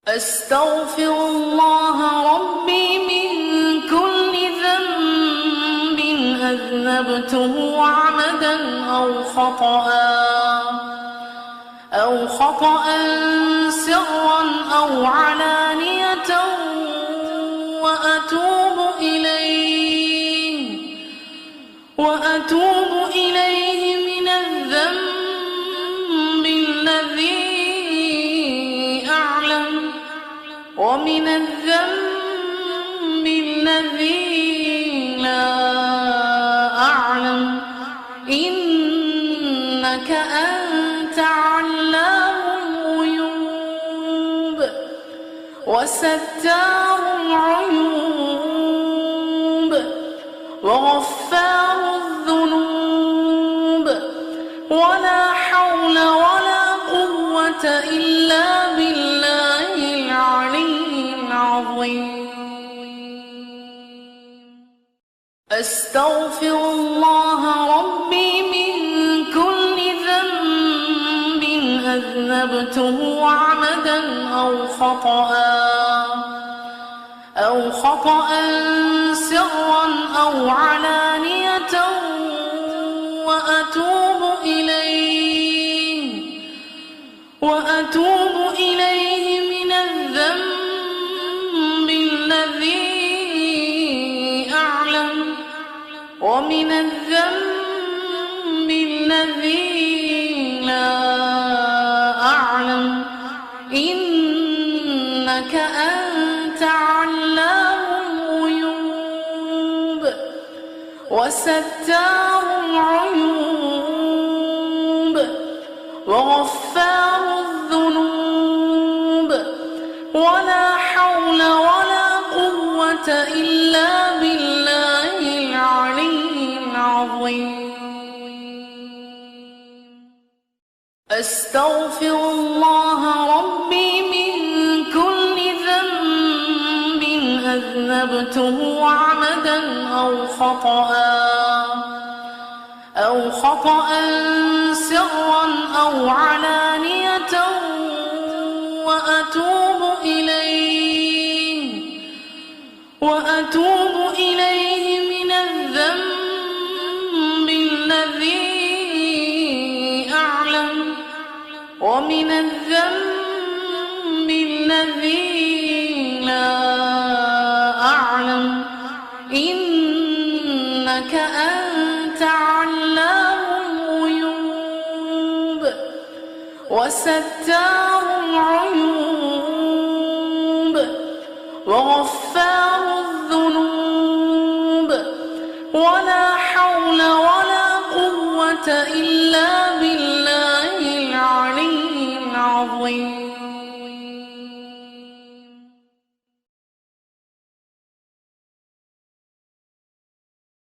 أستغفر الله ربي من كل ذنب أذنبته عمدا أو خطأ سرا أو علانية وأتوب إليه من الذنب الذي أعلم ومن الذنب الذي لا أعلم إنك أنت علام الغيوب وستار العيوب وغفار الذنوب ولا حول ولا قوة إلا بالله العلي العظيم. أستغفر الله ربي من كل ذنب أذنبته عمدا أو خطأ سرا أو علانية وأتوب إليه من الذنب الذي أعلم ومن الذنب الذي لا أعلم إنك أنت علام الغيوب وستار العيوب وغفار الذنوب ولا حول ولا قوة إلا بالله العلي العظيم. أستغفر الله ربي من كل ذنب أذنبته عمدا أو خطأ سرا أو علانية وأتوب إليه من الذنب الذي أعلم ومن الذنب الذي لا أعلم إنك أنت علام الغيوب وستار العيوب وغفار الذنوب ولا حول ولا قوة إلا